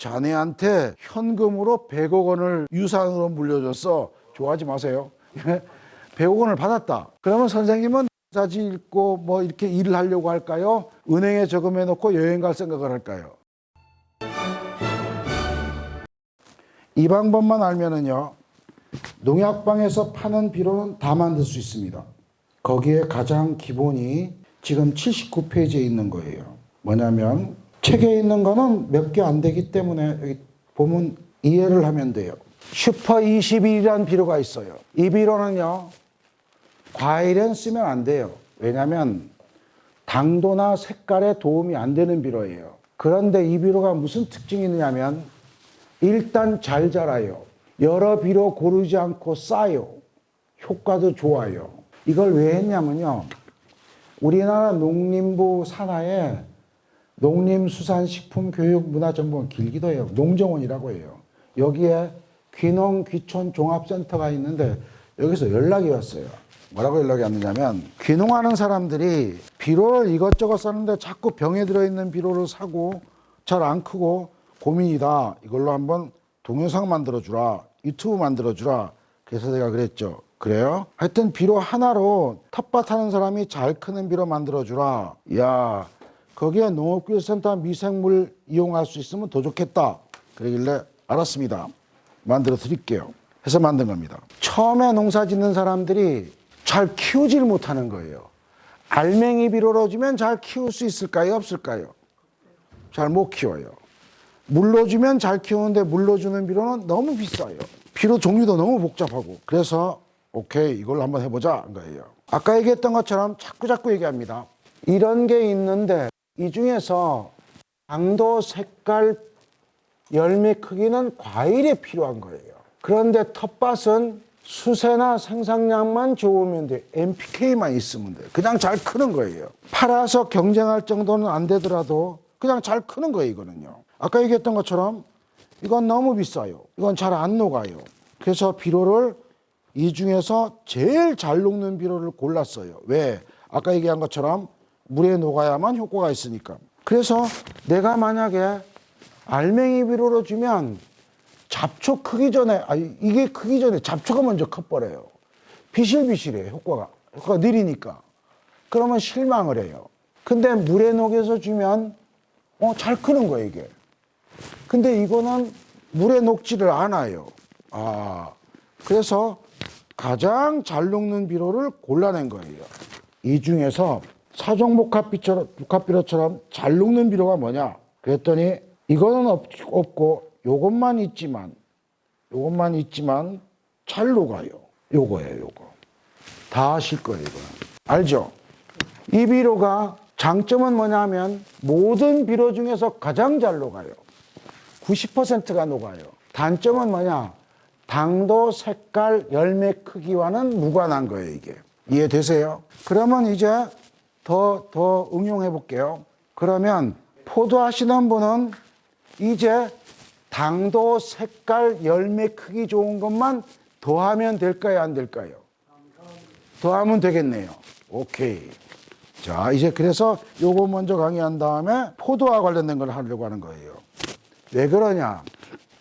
자네한테 현금으로 100억 원을 유산으로 물려줬어. 좋아하지 마세요. 100억 원을 받았다. 그러면 선생님은 사지 읽고 뭐 이렇게 일을 하려고 할까요? 은행에 저금해 놓고 여행 갈 생각을 할까요? 이 방법만 알면은요, 농약방에서 파는 비료는 다 만들 수 있습니다. 거기에 가장 기본이 지금 79페이지에 있는 거예요. 뭐냐면 책에 있는 거는 몇 개 안 되기 때문에 여기 보면 이해를 하면 돼요. 슈퍼 21이라는 비료가 있어요. 이 비료는요, 과일엔 쓰면 안 돼요. 왜냐하면 당도나 색깔에 도움이 안 되는 비료예요. 그런데 이 비료가 무슨 특징이 있냐면 일단 잘 자라요. 여러 비료 고르지 않고 싸요. 효과도 좋아요. 이걸 왜 했냐면요, 우리나라 농림부 산하에 농림수산식품교육문화정보원, 길기도 해요. 농정원이라고 해요. 여기에 귀농귀촌종합센터가 있는데 여기서 연락이 왔어요. 뭐라고 연락이 왔느냐면, 귀농하는 사람들이 비료를 이것저것 사는데 자꾸 병에 들어있는 비료를 사고 잘 안 크고 고민이다. 이걸로 한번 동영상 만들어주라. 유튜브 만들어주라. 그래서 내가 그랬죠. 그래요? 하여튼 비료 하나로 텃밭 하는 사람이 잘 크는 비료 만들어주라. 야, 거기에 농업기술센터 미생물 이용할 수 있으면 더 좋겠다. 그러길래 알았습니다. 만들어 드릴게요. 해서 만든 겁니다. 처음에 농사 짓는 사람들이 잘 키우질 못하는 거예요. 알맹이 비료로 주면 잘 키울 수 있을까요? 없을까요? 잘 못 키워요. 물로 주면 잘 키우는데 물로 주는 비료는 너무 비싸요. 비료 종류도 너무 복잡하고. 그래서 오케이, 이걸로 한번 해보자 한 거예요. 아까 얘기했던 것처럼 자꾸 얘기합니다. 이런 게 있는데 이 중에서 당도, 색깔, 열매 크기는 과일에 필요한 거예요. 그런데 텃밭은 수세나 생산량만 좋으면 돼. NPK만 있으면 돼. 그냥 잘 크는 거예요. 팔아서 경쟁할 정도는 안 되더라도 그냥 잘 크는 거예요, 이거는요. 아까 얘기했던 것처럼 이건 너무 비싸요. 이건 잘 안 녹아요. 그래서 비료를 이 중에서 제일 잘 녹는 비료를 골랐어요. 왜? 아까 얘기한 것처럼 물에 녹아야만 효과가 있으니까. 그래서 내가 만약에 알맹이 비료로 주면 잡초 크기 전에, 이게 크기 전에 잡초가 먼저 커버려요. 비실비실해요, 효과가 느리니까. 그러면 실망을 해요. 근데 물에 녹여서 주면 잘 크는 거예요, 이게. 근데 이거는 물에 녹지를 않아요. 그래서 가장 잘 녹는 비료를 골라낸 거예요. 이 중에서 사종복합비료처럼 잘 녹는 비료가 뭐냐? 그랬더니 이거는 없고 요것만 있지만 잘 녹아요. 요거예요, 요거. 다 아실 거예요, 이거는. 알죠? 이 비료가 장점은 뭐냐면 모든 비료 중에서 가장 잘 녹아요. 90%가 녹아요. 단점은 뭐냐? 당도, 색깔, 열매 크기와는 무관한 거예요, 이게. 이해되세요? 그러면 이제 더 응용해 볼게요. 그러면 포도 하시는 분은 이제 당도, 색깔, 열매 크기 좋은 것만 더하면 될까요, 안 될까요? 더하면 되겠네요. 오케이. 자, 이제 그래서 요거 먼저 강의한 다음에 포도와 관련된 걸 하려고 하는 거예요. 왜 그러냐?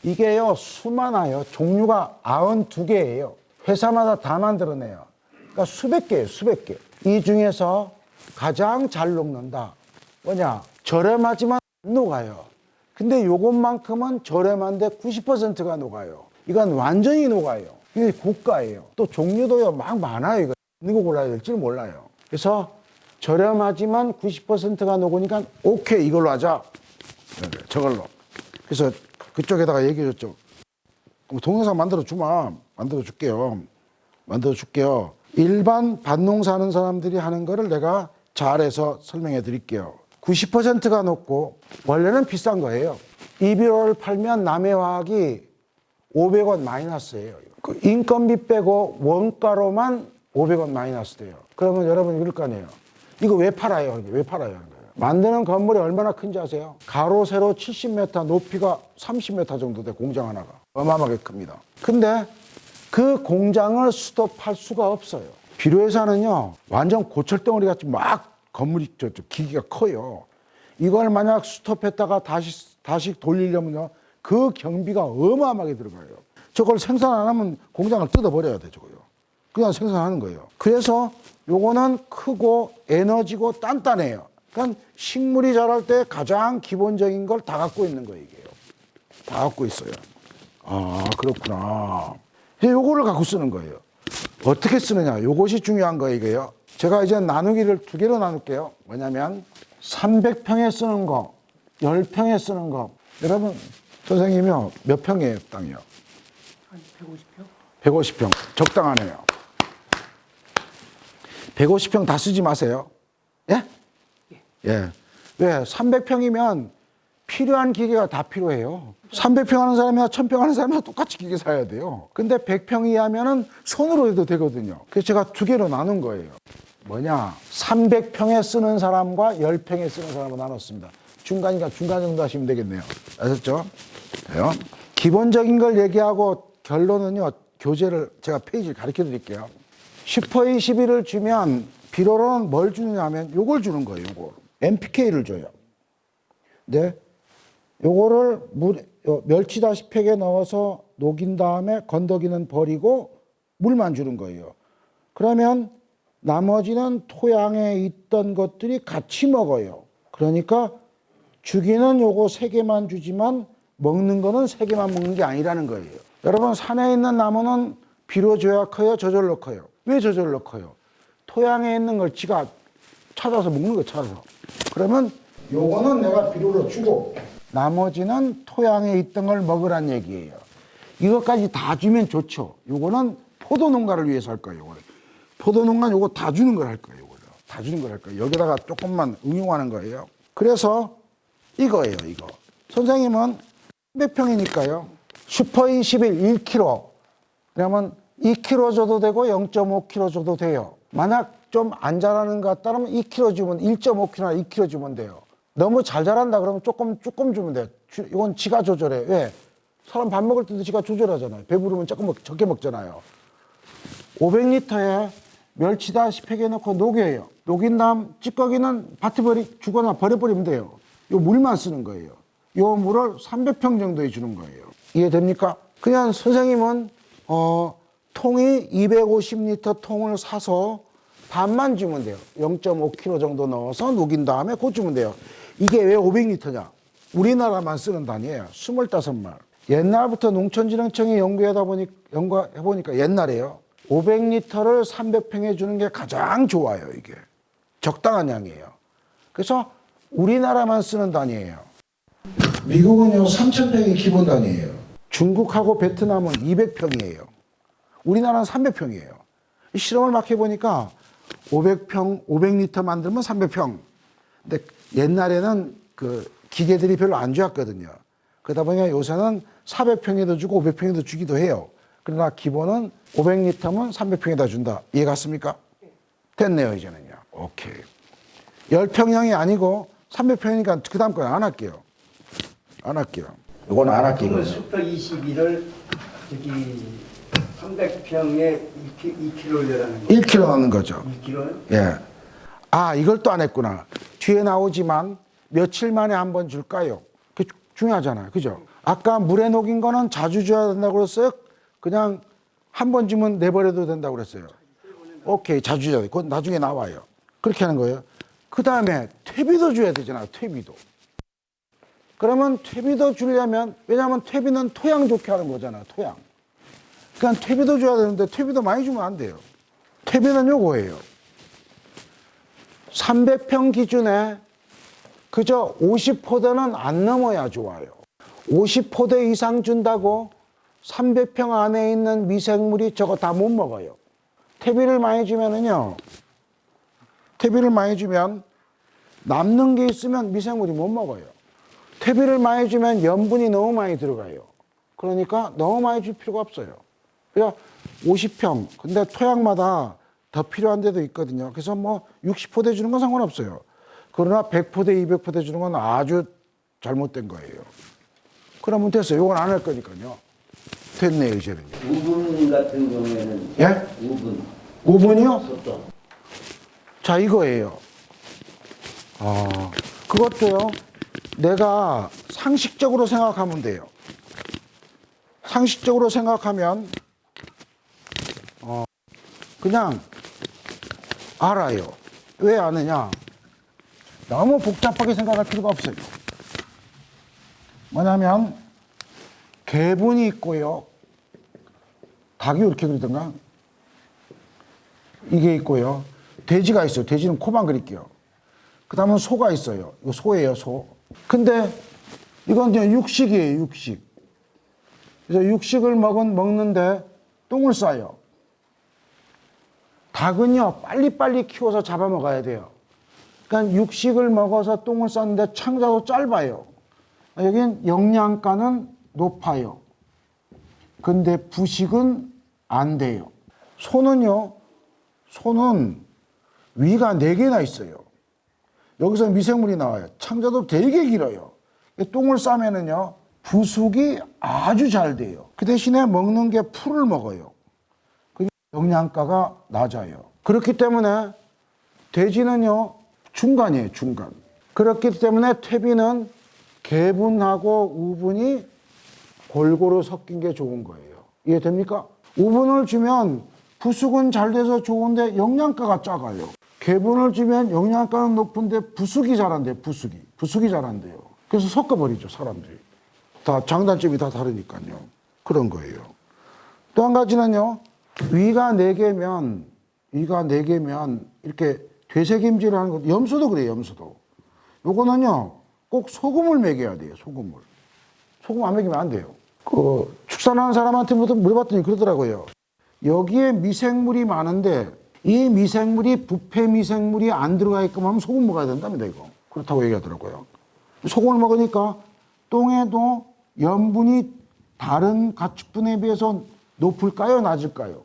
이게요, 수많아요. 종류가 92개예요. 회사마다 다 만들어내요. 그러니까 수백 개예요, 수백 개. 이 중에서 가장 잘 녹는다. 뭐냐? 저렴하지만 안 녹아요. 근데 요것만큼은 저렴한데 90%가 녹아요. 이건 완전히 녹아요. 이게 고가예요. 또 종류도요, 막 많아요. 이거 있는 거 골라야 될지 몰라요. 그래서 저렴하지만 90%가 녹으니까 오케이, 이걸로 하자. 저걸로. 그래서 그쪽에다가 얘기해 줬죠. 동영상 만들어주마. 만들어줄게요. 일반 밭농사 하는 사람들이 하는 거를 내가 잘해서 설명해 드릴게요. 90%가 녹고 원래는 비싼 거예요. 이 비료를 팔면 남해화학이 500원 마이너스예요. 그 인건비 빼고 원가로만 500원 마이너스 돼요. 그러면 여러분 이럴 거 아니에요. 이거 왜 팔아요? 왜 팔아요? 만드는 건물이 얼마나 큰지 아세요? 가로 세로 70m, 높이가 30m 정도 돼, 공장 하나가. 어마어마하게 큽니다. 근데 그 공장을 스톱할 수가 없어요. 비료회사는요, 완전 고철덩어리 같이 막 건물이 기기가 커요. 이걸 만약 스톱했다가 다시 돌리려면요, 그 경비가 어마어마하게 들어가요. 저걸 생산 안 하면 공장을 뜯어버려야 돼, 저거요. 그냥 생산하는 거예요. 그래서 요거는 크고 에너지고 단단해요. 그러니까 식물이 자랄 때 가장 기본적인 걸 다 갖고 있는 거예요, 이게요. 다 갖고 있어요. 아, 그렇구나. 이제 요거를 갖고 쓰는 거예요. 어떻게 쓰느냐, 요것이 중요한 거예요, 이게요. 제가 이제 나누기를 두 개로 나눌게요. 뭐냐면 300평에 쓰는 거, 10평에 쓰는 거. 여러분, 선생님이요, 몇 평이에요, 땅이요? 한 150평? 150평. 적당하네요. 150평 다 쓰지 마세요. 예? 예. 왜? 300평이면 필요한 기계가 다 필요해요. 300평 하는 사람이나 1000평 하는 사람이나 똑같이 기계 사야 돼요. 근데 100평 이하면은 손으로 해도 되거든요. 그래서 제가 두 개로 나눈 거예요. 뭐냐? 300평에 쓰는 사람과 10평에 쓰는 사람을 나눴습니다. 중간이니까 중간 정도 하시면 되겠네요. 아셨죠? 그래요? 기본적인 걸 얘기하고 결론은요, 교재를 제가 페이지를 가르쳐 드릴게요. 슈퍼21을 주면 비료로는 뭘 주느냐 하면 요걸 주는 거예요, 요거. NPK를 줘요. 네. 요거를 멸치다시팩에 넣어서 녹인 다음에 건더기는 버리고 물만 주는 거예요. 그러면 나머지는 토양에 있던 것들이 같이 먹어요. 그러니까 주기는 요거 3개만 주지만 먹는 거는 3개만 먹는 게 아니라는 거예요. 여러분, 산에 있는 나무는 비료 줘야 커요? 저절로 커요? 왜 저절로 커요? 토양에 있는 걸 지가 찾아서 먹는 거 찾아서. 그러면 요거는 내가 비료로 주고 나머지는 토양에 있던 걸 먹으란 얘기예요. 이것까지 다 주면 좋죠. 요거는 포도 농가를 위해서 할 거예요. 요거는. 포도 농가 요거 다 주는 걸 할 거예요. 요거를. 다 주는 걸 할 거예요. 여기다가 조금만 응용하는 거예요. 그래서 이거예요, 이거. 선생님은 몇 평이니까요? 슈퍼21 1kg. 그러면 2kg 줘도 되고 0.5kg 줘도 돼요. 만약 좀 안 자라는 것 같다면 2kg 주면 1.5kg나 2kg 주면 돼요. 너무 잘 자란다 그러면 조금 주면 돼요. 이건 지가 조절해. 왜? 사람 밥 먹을 때도 지가 조절하잖아요. 배부르면 조금 적게 먹잖아요. 500리터에 멸치다시팩에 넣고 녹여요. 녹인 다음 찌꺼기는 밭에 주거나 버려버리면 돼요. 요 물만 쓰는 거예요. 요 물을 300평 정도에 주는 거예요. 이해됩니까? 그냥 선생님은 통이 250리터 통을 사서 반만 주면 돼요. 0.5kg 정도 넣어서 녹인 다음에 곧 주면 돼요. 이게 왜 500리터냐? 우리나라만 쓰는 단위예요. 25말. 옛날부터 농촌진흥청이 연구해보니까 옛날에요. 500리터를 300평에 주는 게 가장 좋아요, 이게. 적당한 양이에요. 그래서 우리나라만 쓰는 단위예요. 미국은요, 3000평이 기본 단위예요. 중국하고 베트남은 200평이에요. 우리나라는 300평이에요. 이 실험을 막 해보니까 500평, 500리터 만들면 300평. 근데 옛날에는 그 기계들이 별로 안 좋았거든요. 그러다 보니까 요새는 400평에도 주고 500평에도 주기도 해요. 그러나 기본은 500리터면 300평에다 준다. 이해 갔습니까? 됐네요, 이제는요. 오케이. 10평형이 아니고 300평이니까 그 다음 건 안 할게요. 안 할게요. 이건 안 할게요. 그러면 슈퍼21을 저기 300평에 2kg를 내라는 거예요? 1kg 넣는 거죠. 2kg요? 예. 아, 이걸 또 안 했구나. 뒤에 나오지만 며칠 만에 한 번 줄까요? 그게 중요하잖아요. 그죠? 아까 물에 녹인 거는 자주 줘야 된다고 그랬어요? 그냥 한 번 주면 내버려도 된다고 그랬어요. 오케이, 자주 줘야 돼. 그건 나중에 나와요. 그렇게 하는 거예요. 그 다음에 퇴비도 줘야 되잖아요. 퇴비도. 그러면 퇴비도 주려면, 왜냐하면 퇴비는 토양 좋게 하는 거잖아요. 토양. 그러니까 퇴비도 줘야 되는데 퇴비도 많이 주면 안 돼요. 퇴비는 요거예요. 300평 기준에 그저 50포대는 안 넘어야 좋아요. 50포대 이상 준다고 300평 안에 있는 미생물이 저거 다 못 먹어요. 퇴비를 많이 주면은요, 퇴비를 많이 주면 남는 게 있으면 미생물이 못 먹어요. 퇴비를 많이 주면 염분이 너무 많이 들어가요. 그러니까 너무 많이 줄 필요가 없어요. 그래서 50평, 근데 토양마다 더 필요한 데도 있거든요. 그래서 뭐 60포대 주는 건 상관없어요. 그러나 100포대, 200포대 주는 건 아주 잘못된 거예요. 그러면 됐어요. 이건 안 할 거니까요. 됐네요, 이제는요. 우분 같은 경우에는 예? 우분. 우분이요? 속도. 자, 이거예요. 그것도요, 내가 상식적으로 생각하면 돼요. 상식적으로 생각하면 그냥 알아요. 왜 아느냐? 너무 복잡하게 생각할 필요가 없어요. 뭐냐면 개분이 있고요. 닭이 이렇게 그리던가? 이게 있고요. 돼지가 있어요. 돼지는 코만 그릴게요. 그 다음은 소가 있어요. 이거 소예요, 소. 근데 이건 이제 육식이에요, 육식. 그래서 육식을 먹는데 똥을 싸요. 닭은요, 빨리빨리 키워서 잡아먹어야 돼요. 그러니까 육식을 먹어서 똥을 쌌는데 창자도 짧아요. 여긴 영양가는 높아요. 근데 부식은 안 돼요. 소는 위가 4개나 있어요. 여기서 미생물이 나와요. 창자도 되게 길어요. 똥을 싸면은요, 부숙이 아주 잘 돼요. 그 대신에 먹는 게 풀을 먹어요. 영양가가 낮아요. 그렇기 때문에 돼지는요, 중간이에요, 중간. 그렇기 때문에 퇴비는 개분하고 우분이 골고루 섞인 게 좋은 거예요. 이해됩니까? 우분을 주면 부숙은 잘 돼서 좋은데 영양가가 작아요. 개분을 주면 영양가는 높은데 부숙이 잘 안 돼요, 부숙이 잘 안 돼요. 그래서 섞어버리죠, 사람들이. 다 장단점이 다 다르니까요. 그런 거예요. 또 한 가지는요, 위가 4개면 이렇게 되새김질을 하는 것, 염소도 그래요, 염소도. 요거는요, 꼭 소금을 먹여야 돼요, 소금을. 소금 안 먹이면 안 돼요. 축산하는 사람한테 물어봤더니 그러더라고요. 여기에 미생물이 많은데 이 미생물이 부패 미생물이 안 들어가 있게끔 하면 소금 먹어야 된답니다, 이거. 그렇다고 얘기하더라고요. 소금을 먹으니까 똥에도 염분이 다른 가축분에 비해서 높을까요, 낮을까요?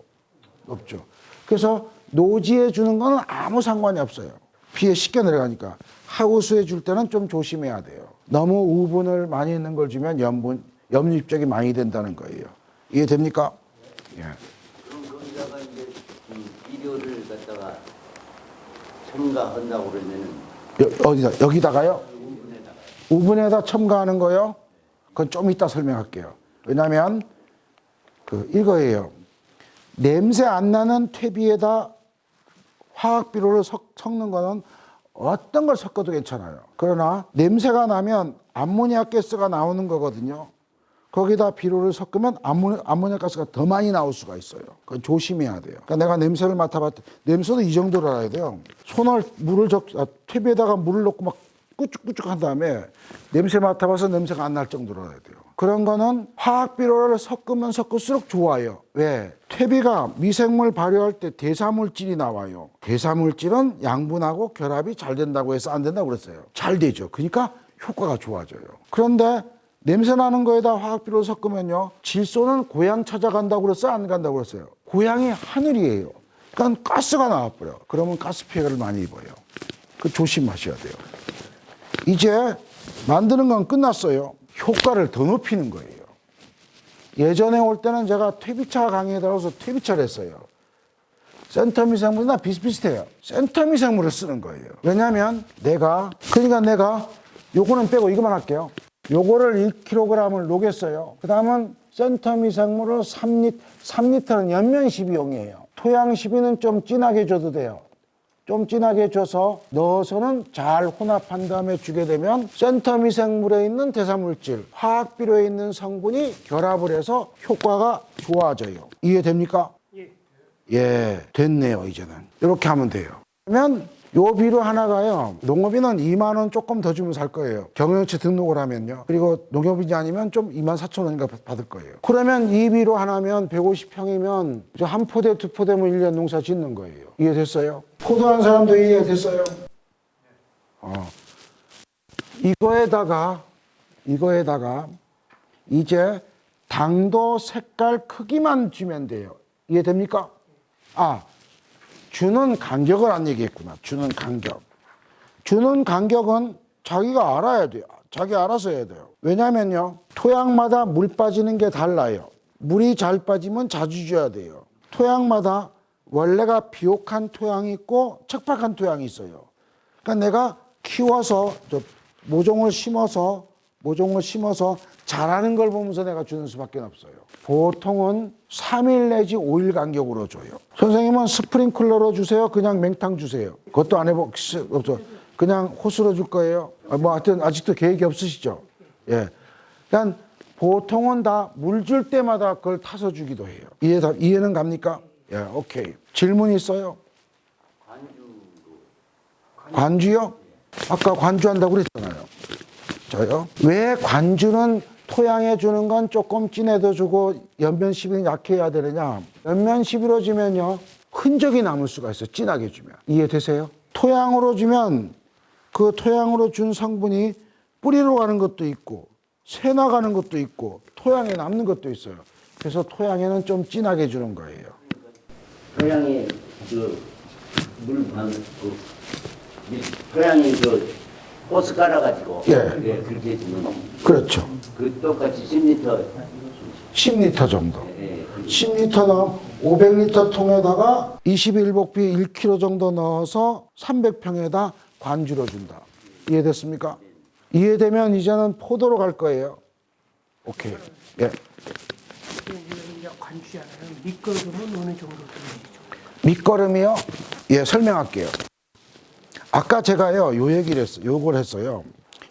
높죠. 그래서 노지에 주는 거는 아무 상관이 없어요. 비에 쉽게 내려가니까. 하우스에 줄 때는 좀 조심해야 돼요. 너무 우분을 많이 있는 걸 주면 염립적이 많이 된다는 거예요. 이해됩니까? 예. 그럼 거기다가 이제 비료를 갖다가 첨가한다고 그러면은 어디다? 여기다가요? 우분에다 첨가하는 거요? 그건 좀 이따 설명할게요. 왜냐하면 이거예요. 냄새 안 나는 퇴비에다 화학비료를 섞는 거는 어떤 걸 섞어도 괜찮아요. 그러나 냄새가 나면 암모니아 가스가 나오는 거거든요. 거기다 비료를 섞으면 암모니아 가스가 더 많이 나올 수가 있어요. 그건 조심해야 돼요. 그러니까 내가 냄새를 맡아봤더니 냄새도 이 정도로 알아야 돼요. 퇴비에다가 물을 넣고 막 꾸쭉꾸쭉 한 다음에 냄새 맡아봐서 냄새가 안 날 정도로 알아야 돼요. 그런 거는 화학비료를 섞으면 섞을수록 좋아요. 왜? 퇴비가 미생물 발효할 때 대사물질이 나와요. 대사물질은 양분하고 결합이 잘 된다고 해서 안 된다고 그랬어요. 잘 되죠. 그러니까 효과가 좋아져요. 그런데 냄새 나는 거에다 화학비료를 섞으면요, 질소는 고향 찾아간다고 그랬어요? 안 간다고 그랬어요? 고향이 하늘이에요. 그러니까 가스가 나와버려. 그러면 가스 피해를 많이 입어요. 그 조심하셔야 돼요. 이제 만드는 건 끝났어요. 효과를 더 높이는 거예요. 예전에 올 때는 제가 퇴비차 강의에 들어서 퇴비차를 했어요. 센터 미생물이나 비슷비슷해요. 센터 미생물을 쓰는 거예요. 왜냐하면 내가 요거는 빼고 이거만 할게요. 요거를 1kg을 녹였어요. 그 다음은 센터 미생물을 3리터는 연면 시비용이에요. 토양 시비는 좀 진하게 줘도 돼요. 좀 진하게 줘서 넣어서는 잘 혼합한 다음에 주게 되면 센터 미생물에 있는 대사물질, 화학비료에 있는 성분이 결합을 해서 효과가 좋아져요. 이해됩니까? 예, 됐네요, 이제는. 이렇게 하면 돼요. 그러면 요 비료 하나가요, 농업인은 2만 원 조금 더 주면 살 거예요. 경영체 등록을 하면요. 그리고 농업인이 아니면 좀 2만 4천 원인가 받을 거예요. 그러면 이 비료 하나면 150평이면 한 포대, 두 포대면 1년 농사 짓는 거예요. 이해됐어요? 포도한 사람도 이해됐어요? 이거에다가 이제 당도, 색깔, 크기만 주면 돼요. 이해됩니까? 주는 간격을 안 얘기했구나. 주는 간격. 주는 간격은 자기가 알아야 돼요. 자기 알아서 해야 돼요. 왜냐면요, 토양마다 물 빠지는 게 달라요. 물이 잘 빠지면 자주 줘야 돼요. 토양마다 원래가 비옥한 토양이 있고 척박한 토양이 있어요. 그러니까 내가 키워서 모종을 심어서 모종을 심어서 자라는 걸 보면서 내가 주는 수밖에 없어요. 보통은 3일 내지 5일 간격으로 줘요. 선생님은 스프링클러로 주세요? 그냥 맹탕 주세요? 그것도 안 해보, 없어. 그냥 호스로 줄 거예요? 뭐 하여튼 아직도 계획이 없으시죠? 예. 그러니까 보통은 다 물 줄 때마다 그걸 타서 주기도 해요. 이해는 갑니까? 예, 오케이. 질문 있어요? 관주요? 아까 관주한다고 그랬잖아요. 저요? 왜 관주는 토양에 주는 건 조금 진해도 주고 연면 시비는 약해야 되느냐? 연면 시비로 주면요 흔적이 남을 수가 있어요. 진하게 주면. 이해되세요? 토양으로 주면 그 토양으로 준 성분이 뿌리로 가는 것도 있고 새 나가는 것도 있고 토양에 남는 것도 있어요. 그래서 토양에는 좀 진하게 주는 거예요. 토양에 토양에 호스 깔아가지고 예. 그렇게 해주면 그렇죠. 그 똑같이 10리터 10리터 정도. 예, 10리터나 500리터 통에다가 21복비 1kg 정도 넣어서 300평에다 관주로 준다. 이해됐습니까? 이해되면 이제는 포도로 갈 거예요. 오케이. 예. 이제 관주잖아요. 밑거름은 어느 정도 되죠? 밑거름이요? 예, 설명할게요. 아까 제가요, 요걸 했어요.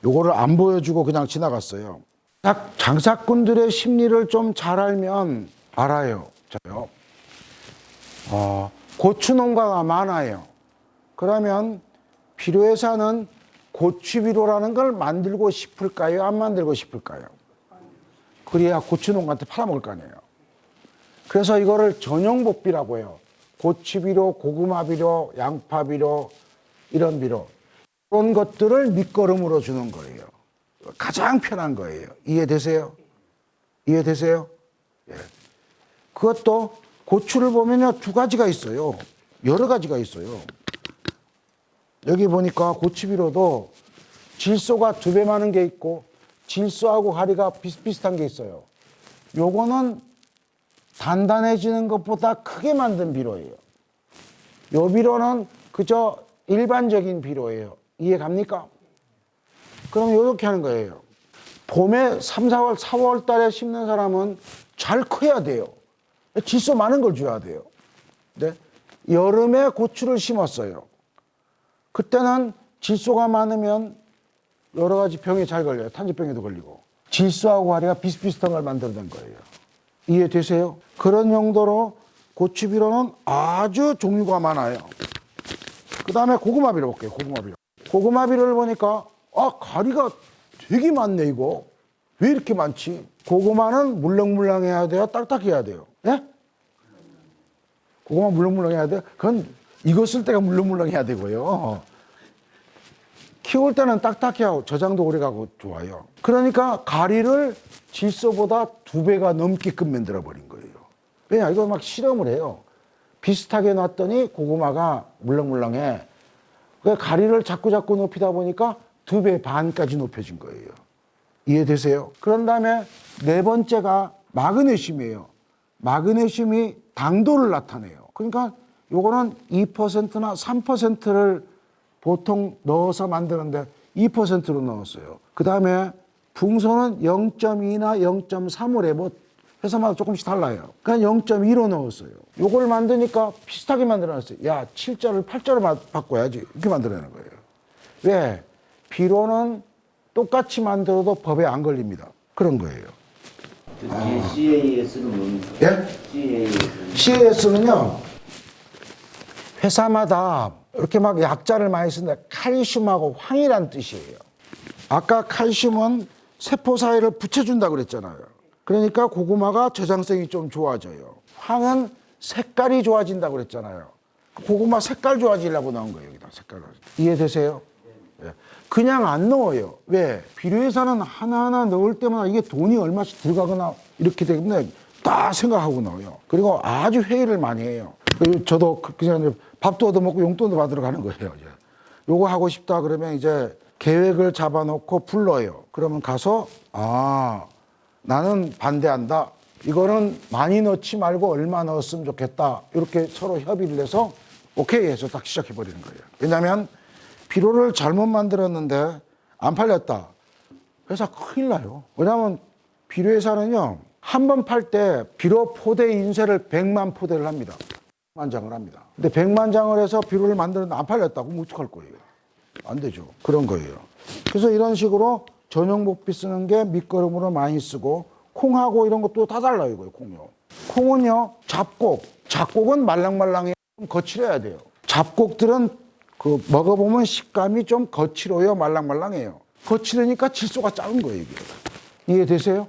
요거를 안 보여주고 그냥 지나갔어요. 딱 장사꾼들의 심리를 좀 잘 알면 알아요. 저요. 고추 농가가 많아요. 그러면 비료회사는 고추비료라는 걸 만들고 싶을까요? 안 만들고 싶을까요? 그래야 고추 농가한테 팔아먹을 거 아니에요. 그래서 이거를 전용복비라고 해요. 고추비료, 고구마비료, 양파비료, 이런 비료. 그런 것들을 밑거름으로 주는 거예요. 가장 편한 거예요. 이해되세요? 이해되세요? 예. 그것도 고추를 보면요, 두 가지가 있어요. 여러 가지가 있어요. 여기 보니까 고추비료도 질소가 2배 많은 게 있고 질소하고 가리가 비슷비슷한 게 있어요. 요거는 단단해지는 것보다 크게 만든 비료예요. 요 비료는 그저 일반적인 비료예요. 이해 갑니까? 그럼 이렇게 하는 거예요. 봄에 3, 4월, 4월 달에 심는 사람은 잘 커야 돼요. 질소 많은 걸 줘야 돼요. 네? 여름에 고추를 심었어요. 그때는 질소가 많으면 여러 가지 병에 잘 걸려요. 탄저병에도 걸리고. 질소하고 가리가 비슷비슷한 걸 만들어낸 거예요. 이해되세요? 그런 용도로 고추비료는 아주 종류가 많아요. 그 다음에 고구마비료 볼게요. 고구마비료. 고구마비료를 보니까 가리가 되게 많네 이거. 왜 이렇게 많지? 고구마는 물렁물렁해야 돼요? 딱딱해야 돼요? 예? 고구마 물렁물렁해야 돼요? 그건 익었을 때가 물렁물렁해야 되고요. 키울 때는 딱딱해야 저장도 오래가고 좋아요. 그러니까 가리를 질소보다 2배가 넘게끔 만들어버린 거예요. 왜냐? 이거 막 실험을 해요. 비슷하게 놨더니 고구마가 물렁물렁해. 가리를 자꾸 높이다 보니까 2배 반까지 높여진 거예요. 이해되세요? 그런 다음에 네 번째가 마그네슘이에요. 마그네슘이 당도를 나타내요. 그러니까 요거는 2%나 3%를 보통 넣어서 만드는데 2%로 넣었어요. 그 다음에 붕소는 0.2나 0.3을 해. 뭐 회사마다 조금씩 달라요. 그러니까 0.2로 넣었어요. 요걸 만드니까 비슷하게 만들어놨어요. 야, 7자를 8자로 바꿔야지. 이렇게 만들어내는 거예요. 왜? 비료는 똑같이 만들어도 법에 안 걸립니다. 그런 거예요. CAS는 뭡니까? 예? CAS는요, 회사마다 이렇게 막 약자를 많이 쓰는데 칼슘하고 황이란 뜻이에요. 아까 칼슘은 세포 사이를 붙여준다고 그랬잖아요. 그러니까 고구마가 저장성이 좀 좋아져요. 황은 색깔이 좋아진다고 그랬잖아요. 고구마 색깔 좋아지려고 넣은 거예요. 여기다 색깔을. 이해되세요? 네. 그냥 안 넣어요. 왜? 비료회사는 하나하나 넣을 때마다 이게 돈이 얼마씩 들어가거나 이렇게 되면 다 생각하고 넣어요. 그리고 아주 회의를 많이 해요. 저도 그냥 밥도 얻어먹고 용돈도 받으러 가는 거예요. 이제. 요거 하고 싶다 그러면 이제 계획을 잡아놓고 불러요. 그러면 가서 나는 반대한다. 이거는 많이 넣지 말고 얼마 넣었으면 좋겠다. 이렇게 서로 협의를 해서 오케이 해서 딱 시작해버리는 거예요. 왜냐하면 비료를 잘못 만들었는데 안 팔렸다. 회사 큰일 나요. 왜냐하면 비료회사는요, 한 번 팔 때 비료 포대 인쇄를 100만 포대를 합니다. 100만 장을 합니다. 근데 100만 장을 해서 비료를 만드는데 안 팔렸다고 그럼 어떡할 거예요? 안 되죠. 그런 거예요. 그래서 이런 식으로 전용 목비 쓰는 게 밑거름으로 많이 쓰고, 콩하고 이런 것도 다 달라요, 이거요, 콩요. 콩은요, 잡곡은 말랑말랑해. 좀 거칠어야 돼요. 잡곡들은 그 먹어보면 식감이 좀 거칠어요, 말랑말랑해요. 거칠으니까 질소가 작은 거예요, 이게. 이해되세요?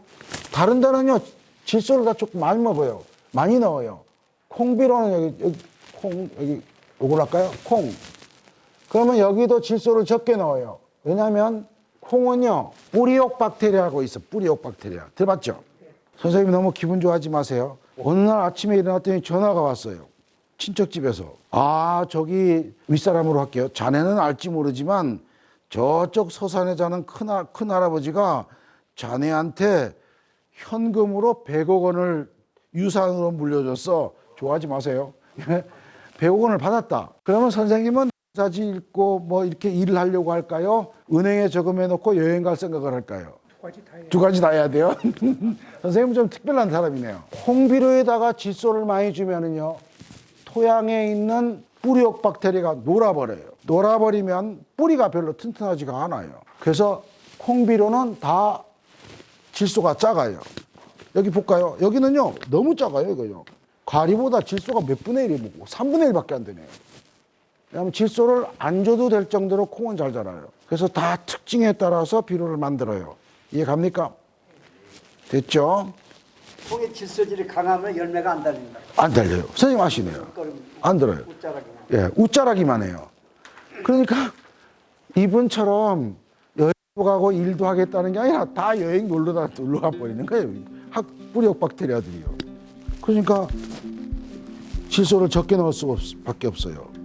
다른 데는요, 질소를 다 조금 많이 먹어요. 많이 넣어요. 콩비로는 여기 요걸 할까요? 콩. 그러면 여기도 질소를 적게 넣어요. 왜냐하면 콩은요, 뿌리옥 박테리아라고 있어. 뿌리옥 박테리아. 들어봤죠? 선생님 너무 기분 좋아하지 마세요. 어느 날 아침에 일어났더니 전화가 왔어요. 친척집에서. 아, 저기 윗사람으로 할게요. 자네는 알지 모르지만 저쪽 서산에 사는 큰할아버지가 자네한테 현금으로 100억 원을 유산으로 물려줬어. 좋아하지 마세요. 100억 원을 받았다. 그러면 선생님은 사지 읽고 뭐 이렇게 일을 하려고 할까요? 은행에 저금해 놓고 여행 갈 생각을 할까요? 두 가지 다 해야 돼요. 선생님은 좀 특별한 사람이네요. 콩비료에다가 질소를 많이 주면은요, 토양에 있는 뿌리옥 박테리아가 놀아버려요. 놀아버리면 뿌리가 별로 튼튼하지가 않아요. 그래서 콩비료는 다 질소가 작아요. 여기 볼까요? 여기는요, 너무 작아요, 이거요. 가리보다 질소가 몇 분의 1이 먹고 3분의 1밖에 안 되네요. 왜냐하면 질소를 안 줘도 될 정도로 콩은 잘 자라요. 그래서 다 특징에 따라서 비료를 만들어요. 이해 갑니까? 됐죠? 콩의 질소질이 강하면 열매가 안 달린다. 안 달려요. 선생님 아시네요. 안 들어요. 웃자라기만. 예, 웃자라기만 해요. 그러니까 이분처럼 여행 가고 일도 하겠다는 게 아니라 다 여행 놀러 가 버리는 거예요. 뿌리옥 박테리아들이요. 그러니까 질소를 적게 넣을 수밖에 없어요.